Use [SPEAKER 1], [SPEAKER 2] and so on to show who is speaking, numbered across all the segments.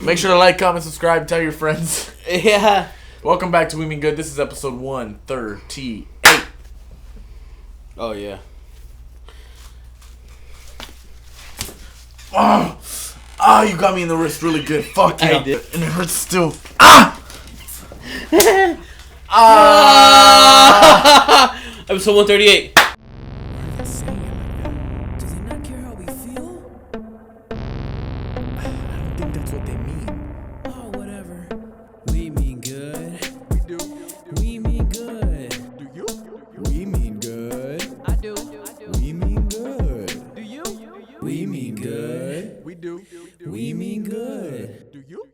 [SPEAKER 1] Make sure to like, comment, subscribe, tell your friends.
[SPEAKER 2] Yeah.
[SPEAKER 1] Welcome back to We Mean Good. This is episode 138.
[SPEAKER 2] Oh, yeah.
[SPEAKER 1] Oh, you got me in the wrist really good. Fuck yeah.
[SPEAKER 2] I did.
[SPEAKER 1] And it hurts still.
[SPEAKER 2] Episode 138.
[SPEAKER 3] Do they not care how we feel? I don't think that's what they mean. Oh, whatever. We mean good. We do. We mean good. Do you? We mean good. I do. We mean good. Do you? We mean good. We do. We mean good. Do you?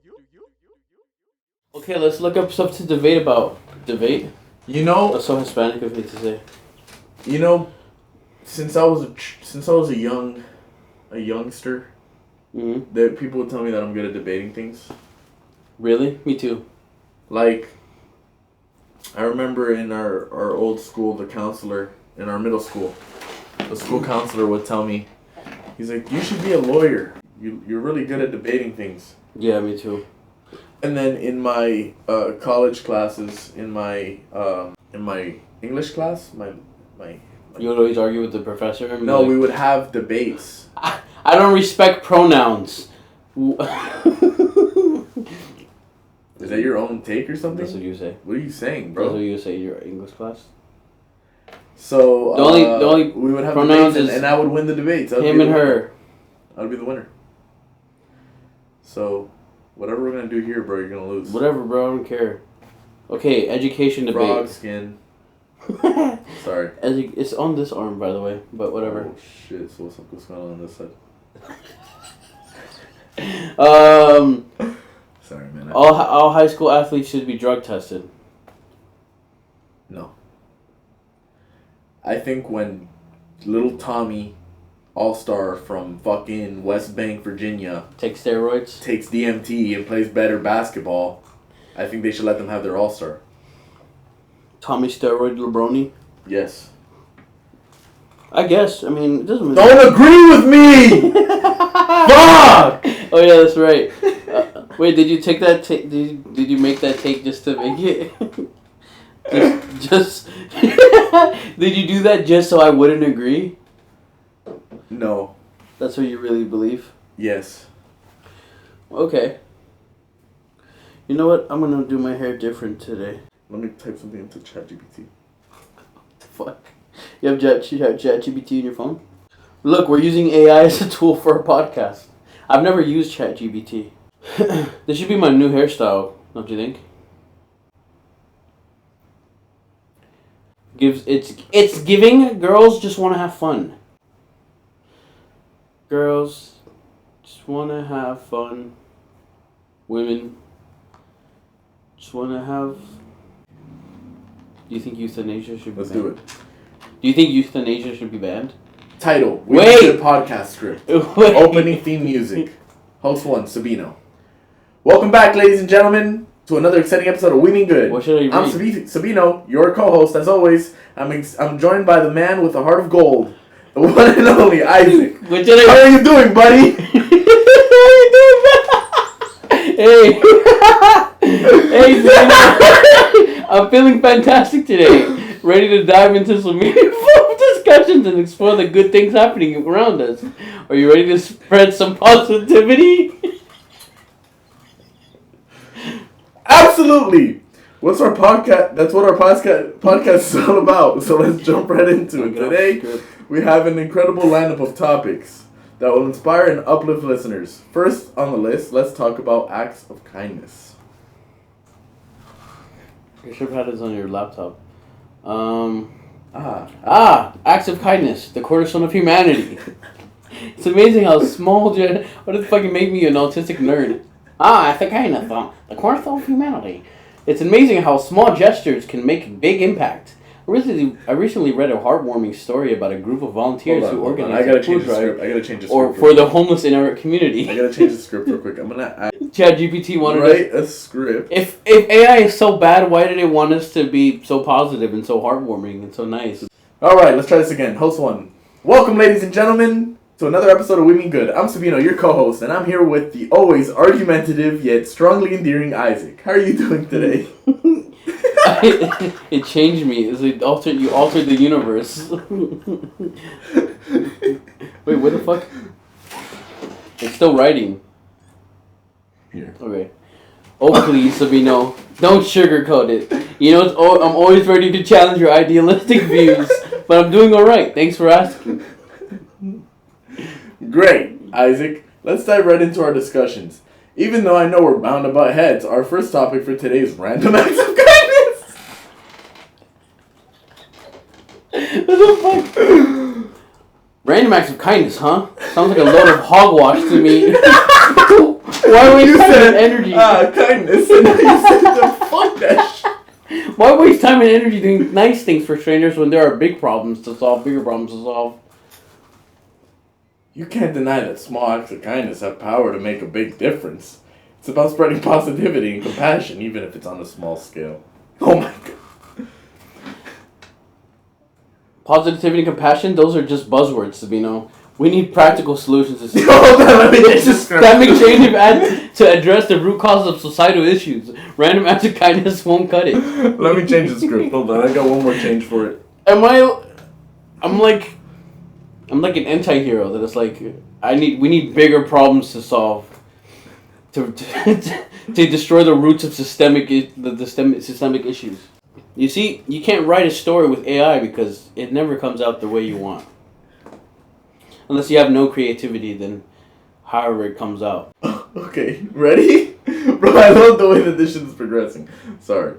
[SPEAKER 2] Okay, let's look up stuff to debate about. Debate?
[SPEAKER 1] You know,
[SPEAKER 2] That's so Hispanic of me to say.
[SPEAKER 1] since I was a youngster,
[SPEAKER 2] Mm-hmm.
[SPEAKER 1] that people would tell me that I'm good at debating things.
[SPEAKER 2] Really? Me too.
[SPEAKER 1] Like, I remember in our old school, the counselor in our middle school, the school counselor would tell me, he's like, you should be a lawyer. You're really good at debating things.
[SPEAKER 2] Yeah, me too.
[SPEAKER 1] And then in my college classes, in my English class, my
[SPEAKER 2] You would always argue with the professor? And be
[SPEAKER 1] no,
[SPEAKER 2] like,
[SPEAKER 1] we would have debates.
[SPEAKER 2] I don't respect pronouns.
[SPEAKER 1] Is that your own take or something?
[SPEAKER 2] That's what you say.
[SPEAKER 1] What are you saying,
[SPEAKER 2] That's what
[SPEAKER 1] bro?
[SPEAKER 2] you say in your English class.
[SPEAKER 1] So
[SPEAKER 2] The only
[SPEAKER 1] we would have
[SPEAKER 2] pronouns
[SPEAKER 1] debates,
[SPEAKER 2] is
[SPEAKER 1] and I would win the debates. I would
[SPEAKER 2] him
[SPEAKER 1] be
[SPEAKER 2] and
[SPEAKER 1] the winner.
[SPEAKER 2] her.
[SPEAKER 1] I would be the winner. So, whatever we're gonna do here, bro, you're gonna lose.
[SPEAKER 2] Whatever, bro. I don't care. Okay, education
[SPEAKER 1] Frog
[SPEAKER 2] debate.
[SPEAKER 1] skin. Sorry.
[SPEAKER 2] It's on this arm, by the way, but whatever.
[SPEAKER 1] Oh shit! So what's going on this side? Sorry, man.
[SPEAKER 2] All high school athletes should be drug tested.
[SPEAKER 1] No. I think when little Tommy, all-star from fucking West Bank, Virginia,
[SPEAKER 2] Take steroids.
[SPEAKER 1] takes DMT and plays better basketball, I think they should let them have their all-star.
[SPEAKER 2] Tommy steroid Lebroni.
[SPEAKER 1] Yes.
[SPEAKER 2] I guess. I mean, it doesn't.
[SPEAKER 1] Don't agree with me. Fuck.
[SPEAKER 2] Oh yeah, that's right. Wait, did you take that? Did you make that take just to make it? just did you do that just so I wouldn't agree?
[SPEAKER 1] No.
[SPEAKER 2] That's what you really believe?
[SPEAKER 1] Yes.
[SPEAKER 2] Okay. You know what? I'm gonna do my hair different today.
[SPEAKER 1] Let me type something into ChatGPT.
[SPEAKER 2] Fuck. You have ChatGPT in your phone? Look, we're using AI as a tool for a podcast. I've never used ChatGPT. This should be my new hairstyle, don't you think? It's giving girls just want to have fun. Girls just want to have fun. Women just want to have. Do you think euthanasia should be
[SPEAKER 1] Let's
[SPEAKER 2] banned?
[SPEAKER 1] do it.
[SPEAKER 2] Do you think euthanasia should be banned?
[SPEAKER 1] Title.
[SPEAKER 2] Wait!
[SPEAKER 1] Did a podcast script. Opening theme music. Host 1, Sabino. Welcome back, ladies and gentlemen, to another exciting episode of We Mean Good.
[SPEAKER 2] What should I read?
[SPEAKER 1] I'm Sabino, your co-host, as always. I'm joined by the man with a heart of gold, the one and only Isaac.
[SPEAKER 2] What did I
[SPEAKER 1] How are you doing, buddy?
[SPEAKER 2] Hey! Hey, Zena. I'm feeling fantastic today. Ready to dive into some meaningful discussions and explore the good things happening around us. Are you ready to spread some positivity?
[SPEAKER 1] Absolutely. What's our podcast? That's what our podcast is all about. So let's jump right into it. Today, we have an incredible lineup of topics that will inspire and uplift listeners. First on the list, let's talk about acts of kindness.
[SPEAKER 2] You should have had this on your laptop. Acts of kindness, the cornerstone of humanity. It's amazing how small. What does it fucking make me an autistic nerd? Acts of kindness, the cornerstone of humanity. It's amazing how small gestures can make a big impact. I recently read a heartwarming story about a group of volunteers who
[SPEAKER 1] Hold on.
[SPEAKER 2] organized
[SPEAKER 1] I gotta
[SPEAKER 2] a
[SPEAKER 1] change
[SPEAKER 2] food
[SPEAKER 1] the script.
[SPEAKER 2] drive
[SPEAKER 1] I gotta change the script.
[SPEAKER 2] or
[SPEAKER 1] real
[SPEAKER 2] for
[SPEAKER 1] quick.
[SPEAKER 2] the homeless in our community.
[SPEAKER 1] I gotta change the script real quick. I'm gonna
[SPEAKER 2] ChatGPT wanted
[SPEAKER 1] write a script.
[SPEAKER 2] If AI is so bad, why did it want us to be so positive and so heartwarming and so nice?
[SPEAKER 1] All right, let's try this again. Host 1. Welcome, ladies and gentlemen, to another episode of We Mean Good. I'm Sabino, your co-host, and I'm here with the always argumentative yet strongly endearing Isaac. How are you doing today?
[SPEAKER 2] It changed me. You altered the universe. Wait, what the fuck? It's still writing.
[SPEAKER 1] Here.
[SPEAKER 2] Okay. Oh, please, Sabino. Don't sugarcoat it. You know, I'm always ready to challenge your idealistic views, but I'm doing alright. Thanks for asking.
[SPEAKER 1] Great, Isaac. Let's dive right into our discussions. Even though I know we're bound to butt heads, our first topic for today is random acts of kindness.
[SPEAKER 2] What the fuck? Random acts of kindness, huh? Sounds like a load of hogwash to me. Why waste time and energy?
[SPEAKER 1] Kindness. And you said fuck that shit.
[SPEAKER 2] Why waste time and energy doing nice things for strangers when there are big problems to solve, bigger problems to solve?
[SPEAKER 1] You can't deny that small acts of kindness have power to make a big difference. It's about spreading positivity and compassion, even if it's on a small scale. Oh my god.
[SPEAKER 2] Positivity and compassion, those are just buzzwords, Sabino. We need practical solutions to systemic change to address the root causes of societal issues. Random acts of kindness won't cut it.
[SPEAKER 1] Let me change the script. Hold on, I got one more change for it.
[SPEAKER 2] I'm like an anti-hero that is like, we need bigger problems to solve to destroy the roots of systemic issues. You see, you can't write a story with AI because it never comes out the way you want. Unless you have no creativity, then however it comes out.
[SPEAKER 1] Okay, ready? Bro, I love the way that this shit is progressing. Sorry.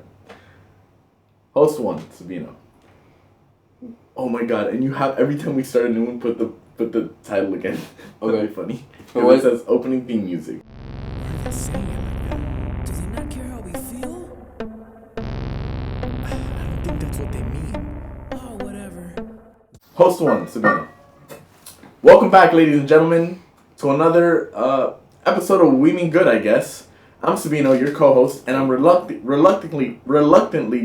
[SPEAKER 1] Host 1, Sabino. Oh my god, and you have, every time we start a new one, put the title again. That'd be funny. It says opening theme music.
[SPEAKER 3] Why are they saying it like that? Do they not care how we feel? I don't think that's what they mean. Oh, whatever.
[SPEAKER 1] Host 1, Sabino. Welcome back, ladies and gentlemen, to another episode of We Mean Good, I guess. I'm Sabino, your co-host, and I'm reluctantly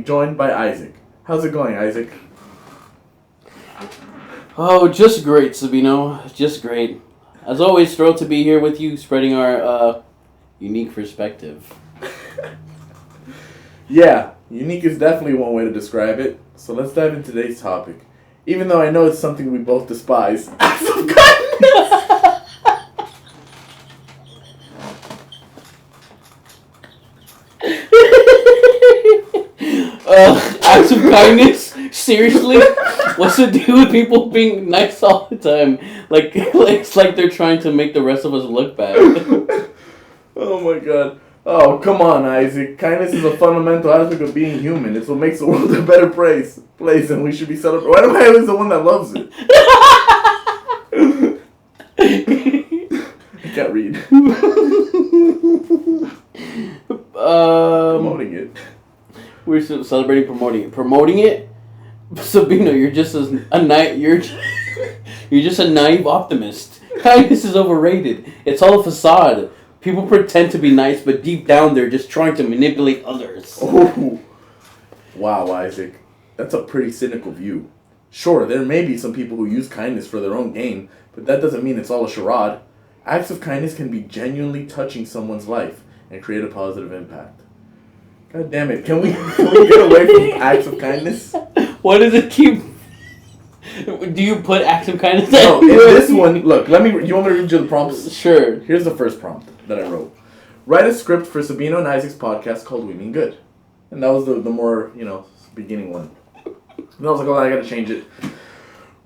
[SPEAKER 1] joined by Isaac. How's it going, Isaac?
[SPEAKER 2] Oh, just great, Sabino. Just great. As always, thrilled to be here with you, spreading our unique perspective.
[SPEAKER 1] Yeah, unique is definitely one way to describe it. So let's dive into today's topic. Even though I know it's something we both despise. Acts of kindness!
[SPEAKER 2] Acts of kindness? Seriously? What's to do with people being nice all the time? Like it's like they're trying to make the rest of us look bad.
[SPEAKER 1] Oh my god. Oh, come on, Isaac. Kindness is a fundamental aspect of being human. It's what makes the world a better place, and we should be celebrating. Why am I always the one that loves it? I can't read. Promoting it.
[SPEAKER 2] We're celebrating promoting it. Sabino, you're just you're just a naive optimist. Kindness is overrated. It's all a facade. People pretend to be nice, but deep down they're just trying to manipulate others.
[SPEAKER 1] Oh, wow, Isaac. That's a pretty cynical view. Sure, there may be some people who use kindness for their own gain, but that doesn't mean it's all a charade. Acts of kindness can be genuinely touching someone's life and create a positive impact. God damn it, can we get away from acts of kindness?
[SPEAKER 2] What does it keep... Do you put acts of kindness?
[SPEAKER 1] No, in this one, look, you want me to read you the prompts?
[SPEAKER 2] Sure.
[SPEAKER 1] Here's the first prompt that I wrote. Write a script for Sabino and Isaac's podcast called We Mean Good. And that was the more, beginning one. And I was like, oh, I gotta change it.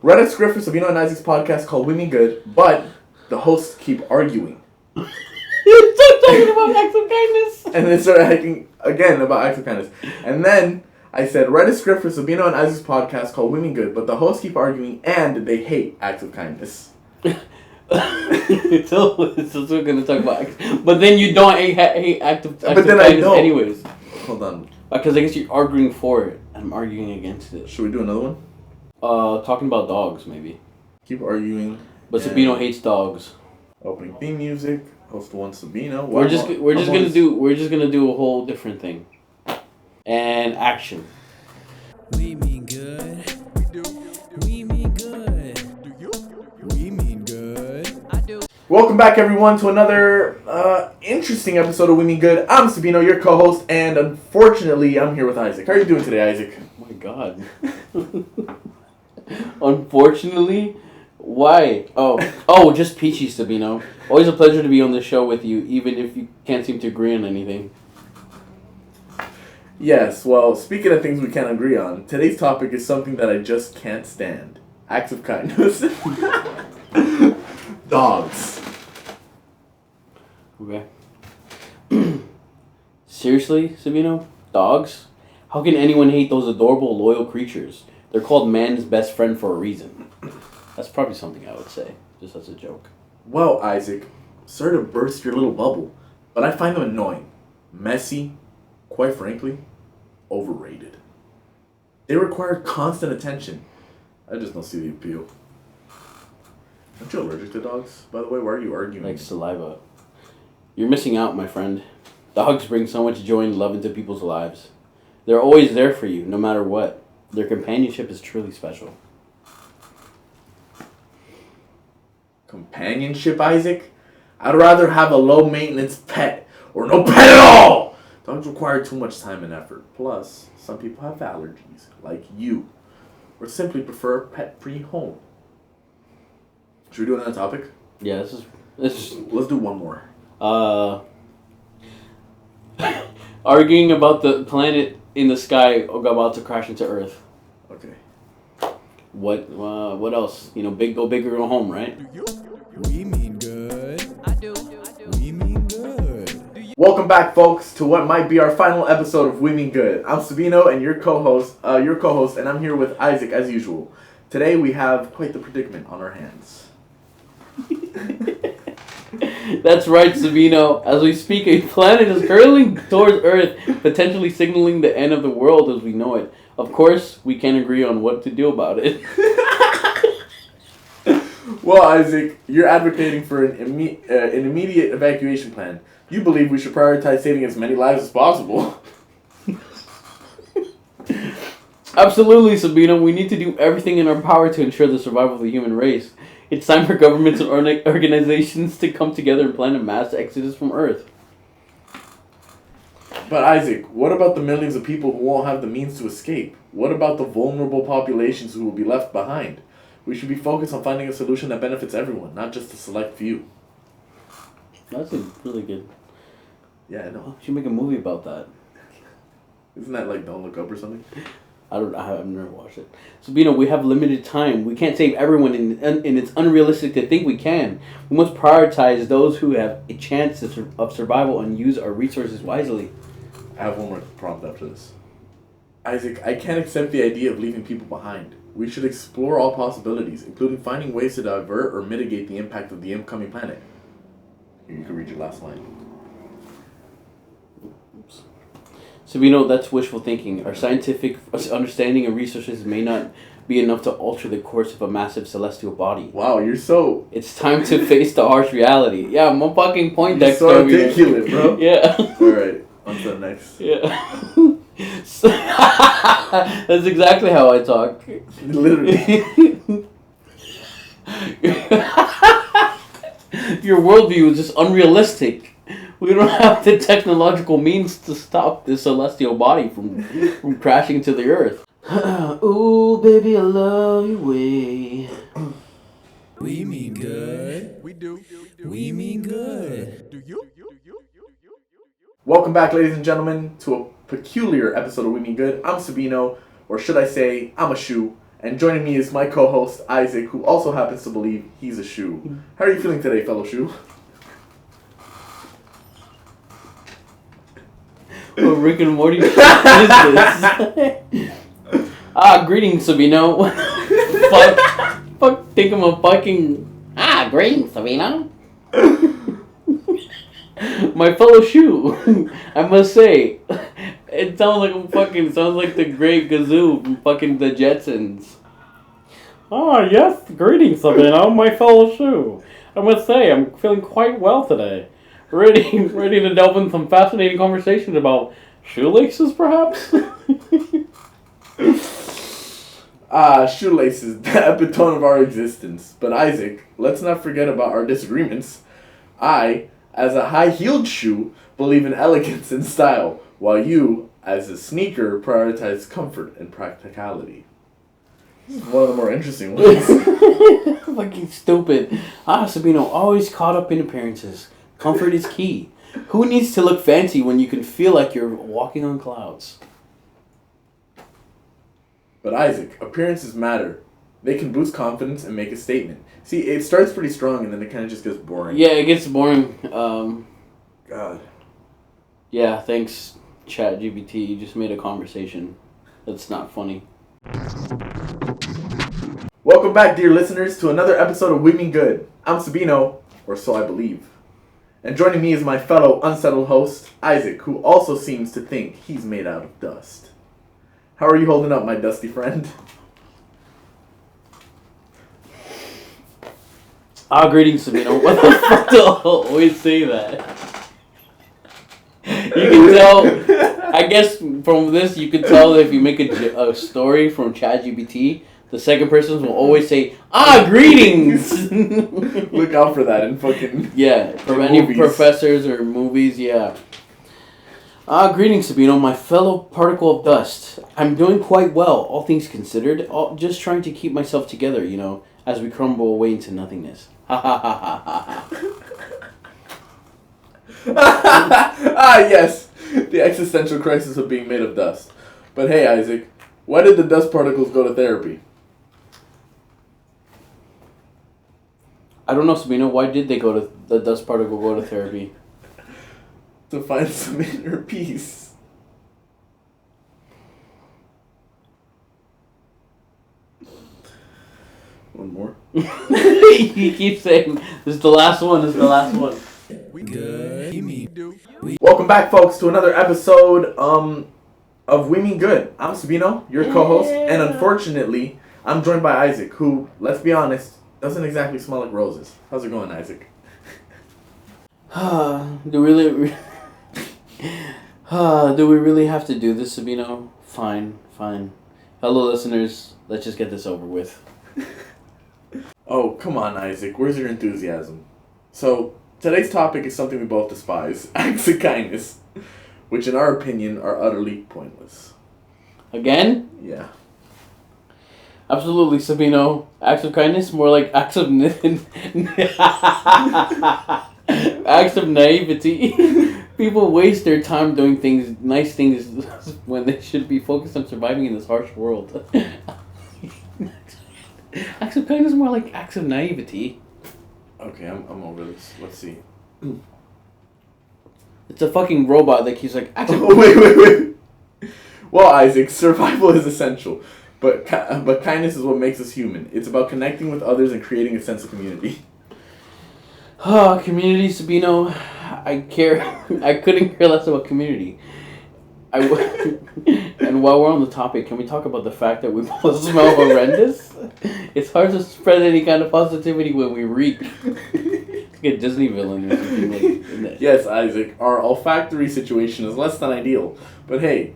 [SPEAKER 1] Write a script for Sabino and Isaac's podcast called We Mean Good, but the hosts keep arguing.
[SPEAKER 2] Stop talking about acts of kindness.
[SPEAKER 1] And then started acting again about acts of kindness. And then I said, write a script for Sabino and Isaac's podcast called We Mean Good, but the hosts keep arguing and they hate acts of kindness.
[SPEAKER 2] So we're gonna talk about acts. But then you don't hate acts of kindness anyways.
[SPEAKER 1] Hold on.
[SPEAKER 2] Because I guess you're arguing for it. I'm arguing against it.
[SPEAKER 1] Should we do another one?
[SPEAKER 2] Talking about dogs, maybe.
[SPEAKER 1] Keep arguing.
[SPEAKER 2] But Sabino hates dogs.
[SPEAKER 1] Opening theme music. Host one Sabino.
[SPEAKER 2] We're just gonna do a whole different thing. And action.
[SPEAKER 3] We mean good. We do. We mean good. Do you? We mean good.
[SPEAKER 1] Welcome back, everyone, to another interesting episode of We Mean Good. I'm Sabino, your co-host, and unfortunately, I'm here with Isaac. How are you doing today, Isaac?
[SPEAKER 2] Oh my god. Unfortunately? Why? Oh, just peachy, Sabino. Always a pleasure to be on the show with you, even if you can't seem to agree on anything.
[SPEAKER 1] Yes, well, speaking of things we can't agree on, today's topic is something that I just can't stand. Acts of kindness. Dogs.
[SPEAKER 2] Okay. Seriously, Sabino? Dogs? How can anyone hate those adorable, loyal creatures? They're called man's best friend for a reason. That's probably something I would say, just as a joke.
[SPEAKER 1] Well, Isaac, sorry to burst your little bubble, but I find them annoying, messy, quite frankly, overrated. They require constant attention. I just don't see the appeal. Aren't you allergic to dogs, by the way? Why are you arguing?
[SPEAKER 2] Like saliva. You're missing out, my friend. Dogs bring so much joy and love into people's lives. They're always there for you, no matter what. Their companionship is truly special.
[SPEAKER 1] Companionship, Isaac? I'd rather have a low-maintenance pet, or no pet at all! Dogs require too much time and effort. Plus, some people have allergies, like you, or simply prefer a pet-free home. Should we do another topic?
[SPEAKER 2] Yeah, this is.
[SPEAKER 1] Let's do one more.
[SPEAKER 2] Arguing about the planet in the sky about to crash into Earth.
[SPEAKER 1] Okay.
[SPEAKER 2] What else? You know, go big or go home, right?
[SPEAKER 3] We mean good. I do. We mean good.
[SPEAKER 1] Welcome back, folks, to what might be our final episode of We Mean Good. I'm Sabino, and your co-host, and I'm here with Isaac as usual. Today we have quite the predicament on our hands.
[SPEAKER 2] That's right, Sabino. As we speak, a planet is hurtling towards Earth, potentially signaling the end of the world as we know it. Of course, we can't agree on what to do about it.
[SPEAKER 1] Well, Isaac, you're advocating for an immediate evacuation plan. You believe we should prioritize saving as many lives as possible.
[SPEAKER 2] Absolutely, Sabino. We need to do everything in our power to ensure the survival of the human race. It's time for governments and organizations to come together and plan a mass exodus from Earth.
[SPEAKER 1] But Isaac, what about the millions of people who won't have the means to escape? What about the vulnerable populations who will be left behind? We should be focused on finding a solution that benefits everyone, not just a select few.
[SPEAKER 2] That's a really good...
[SPEAKER 1] Yeah, I know.
[SPEAKER 2] You should make a movie about that.
[SPEAKER 1] Isn't that like Don't Look Up or something?
[SPEAKER 2] I've never watched it. Sabino, we have limited time. We can't save everyone, and it's unrealistic to think we can. We must prioritize those who have a chance of survival and use our resources wisely.
[SPEAKER 1] I have one more prompt after this. Isaac, I can't accept the idea of leaving people behind. We should explore all possibilities, including finding ways to divert or mitigate the impact of the incoming planet. Here, you can read your last line.
[SPEAKER 2] Oops. Sabino, that's wishful thinking. Our scientific understanding of resources may not be enough to alter the course of a massive celestial body.
[SPEAKER 1] Wow, you're so...
[SPEAKER 2] It's time to face the harsh reality. Yeah, I'm on fucking point,
[SPEAKER 1] You're
[SPEAKER 2] Dexter.
[SPEAKER 1] so articulate, bro.
[SPEAKER 2] Yeah.
[SPEAKER 1] Alright, on to the next.
[SPEAKER 2] Yeah. That's exactly how I talk.
[SPEAKER 1] Literally.
[SPEAKER 2] Your worldview is just unrealistic. We don't have the technological means to stop this celestial body from crashing to the earth. Ooh, baby, I love you way.
[SPEAKER 3] We mean good. We do. We mean good. Do you?
[SPEAKER 1] Welcome back, ladies and gentlemen, to a peculiar episode of We Mean Good. I'm Sabino, or should I say, I'm a shoe. And joining me is my co-host, Isaac, who also happens to believe he's a shoe. How are you feeling today, fellow shoe?
[SPEAKER 2] What Rick and Morty shit is this? Greetings, Sabino. Fuck, think I'm a fucking... greetings, Sabino. My fellow shoe, I must say, it sounds like the Great Gazoo from fucking the Jetsons. Yes, greetings, Sabino, my fellow shoe. I must say, I'm feeling quite well today. Ready to delve into some fascinating conversations about shoelaces, perhaps?
[SPEAKER 1] Shoelaces, the epitome of our existence. But Isaac, let's not forget about our disagreements. I, as a high-heeled shoe, believe in elegance and style, while you, as a sneaker, prioritize comfort and practicality. This is one of the more interesting ones.
[SPEAKER 2] Fucking stupid. Sabino, always caught up in appearances. Comfort is key. Who needs to look fancy when you can feel like you're walking on clouds?
[SPEAKER 1] But Isaac, appearances matter. They can boost confidence and make a statement. See, it starts pretty strong and then it kind of just gets boring.
[SPEAKER 2] Yeah, it gets boring.
[SPEAKER 1] God.
[SPEAKER 2] Yeah, thanks, ChatGPT. You just made a conversation that's not funny.
[SPEAKER 1] Welcome back, dear listeners, to another episode of We Mean Good. I'm Sabino, or so I believe. And joining me is my fellow unsettled host, Isaac, who also seems to think he's made out of dust. How are you holding up, my dusty friend?
[SPEAKER 2] Greetings, Sabino. What the fuck do I always say that? You can tell, I guess from this, you can tell that if you make a story from ChatGPT, the second person will always say, greetings!
[SPEAKER 1] Look out for that in fucking...
[SPEAKER 2] Yeah, for any
[SPEAKER 1] movies.
[SPEAKER 2] Professors or movies, yeah. Greetings, Sabino, my fellow particle of dust. I'm doing quite well, all things considered. Just trying to keep myself together, as we crumble away into nothingness. Ha ha ha ha ha.
[SPEAKER 1] Yes, the existential crisis of being made of dust. But hey, Isaac, why did the dust particles go to therapy?
[SPEAKER 2] I don't know, Sabino. Why did the dust particle go to therapy?
[SPEAKER 1] To find some inner peace. One more.
[SPEAKER 2] You keep saying, this is the last one,
[SPEAKER 3] We good. You mean do.
[SPEAKER 1] Welcome back, folks, to another episode of We Mean Good. I'm Sabino, your co-host, and unfortunately, I'm joined by Isaac, who, let's be honest, doesn't exactly smell like roses. How's it going, Isaac?
[SPEAKER 2] Do we really have to do this, Sabino? Fine. Hello, listeners. Let's just get this over with.
[SPEAKER 1] Oh, come on, Isaac. Where's your enthusiasm? So, today's topic is something we both despise. Acts of kindness. Which, in our opinion, are utterly pointless.
[SPEAKER 2] Again?
[SPEAKER 1] Yeah.
[SPEAKER 2] Absolutely, Sabino. Acts of kindness? More like acts of... acts of naivety. People waste their time doing nice things, when they should be focused on surviving in this harsh world. Acts of kindness is more like acts of naivety.
[SPEAKER 1] Okay, I'm over this. Let's see.
[SPEAKER 2] It's a fucking robot that keeps like... acts of...
[SPEAKER 1] Wait. Well, Isaac, survival is essential. But kindness is what makes us human. It's about connecting with others and creating a sense of community.
[SPEAKER 2] Community, Sabino. I couldn't care less about community. And while we're on the topic, can we talk about the fact that we both smell horrendous? It's hard to spread any kind of positivity when we reek. It's like a Disney villain or something like that.
[SPEAKER 1] Yes, Isaac, our olfactory situation is less than ideal. But hey,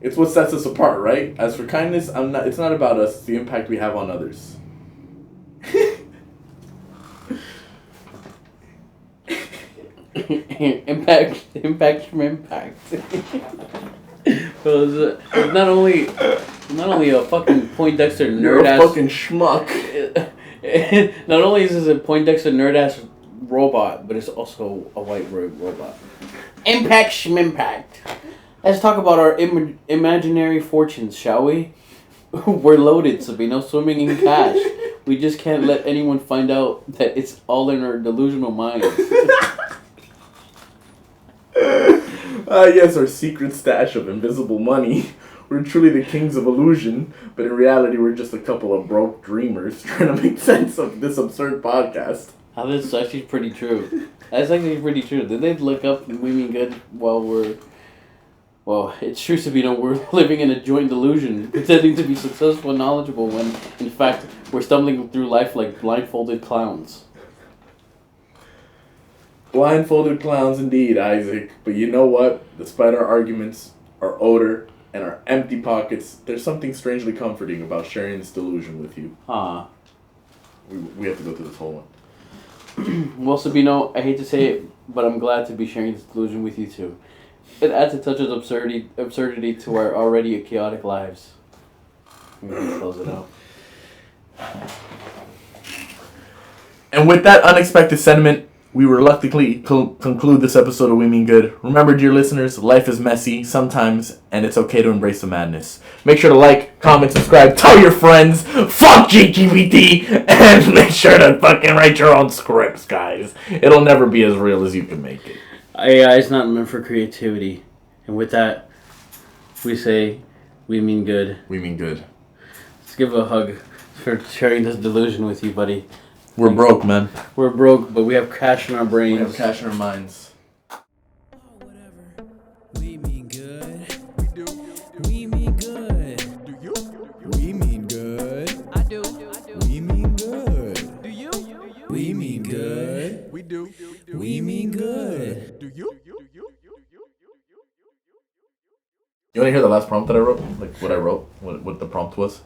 [SPEAKER 1] it's what sets us apart, right? As for kindness, it's not about us, it's the impact we have on others.
[SPEAKER 2] impact from impact. So it's not only a fucking Poindexter nerd
[SPEAKER 1] You're a
[SPEAKER 2] ass
[SPEAKER 1] fucking schmuck.
[SPEAKER 2] Not only is this a Poindexter nerd ass robot, but it's also a white robot. Impact schmimpact. Let's talk about our imaginary fortunes, shall we? We're loaded, Sabino, swimming in cash. We just can't let anyone find out that it's all in our delusional minds.
[SPEAKER 1] Yes, our secret stash of invisible money. We're truly the kings of illusion, but in reality we're just a couple of broke dreamers trying to make sense of this absurd podcast.
[SPEAKER 2] That's actually pretty true. That's actually pretty true. Did they look up We Mean Good while we're... Well, it's true, Sabino, we're living in a joint delusion, pretending to be successful and knowledgeable when, in fact, we're stumbling through life like blindfolded clowns.
[SPEAKER 1] Blindfolded clowns indeed, Isaac. But you know what? Despite our arguments, our odor, and our empty pockets, there's something strangely comforting about sharing this delusion with you. We have to go through this whole one.
[SPEAKER 2] Well, Sabino, I hate to say it, but I'm glad to be sharing this delusion with you too. It adds a touch of absurdity to our already chaotic lives. I'm gonna close it out.
[SPEAKER 1] And with that unexpected sentiment, we reluctantly conclude this episode of We Mean Good. Remember, dear listeners, life is messy sometimes, and it's okay to embrace the madness. Make sure to like, comment, subscribe, tell your friends, fuck GGBT, and make sure to fucking write your own scripts, guys. It'll never be as real as you can make it.
[SPEAKER 2] AI is not meant for creativity. And with that, we say, we mean good.
[SPEAKER 1] We mean good.
[SPEAKER 2] Let's give a hug for sharing this delusion with you, buddy.
[SPEAKER 1] We're broke, man.
[SPEAKER 2] We're broke, but we have cash in our brains.
[SPEAKER 1] We have cash in our minds.
[SPEAKER 3] Oh, whatever. We mean good. We do. We mean good. Do you? We mean good. I do. We mean good. Do you? We mean good. We do. We mean good. Do you?
[SPEAKER 1] You want to hear the last prompt that I wrote? Like what I wrote? What the prompt was?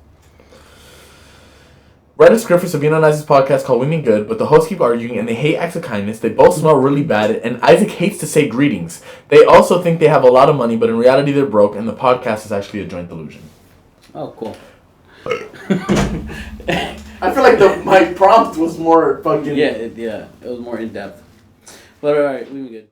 [SPEAKER 1] Write a script for Sabino and Isaac's podcast called We Mean Good, but the hosts keep arguing and they hate acts of kindness. They both smell really bad, and Isaac hates to say greetings. They also think they have a lot of money, but in reality they're broke, and the podcast is actually a joint delusion.
[SPEAKER 2] Oh, cool.
[SPEAKER 1] I feel like my prompt was more fucking...
[SPEAKER 2] Yeah, it was more in depth. But alright, we were good.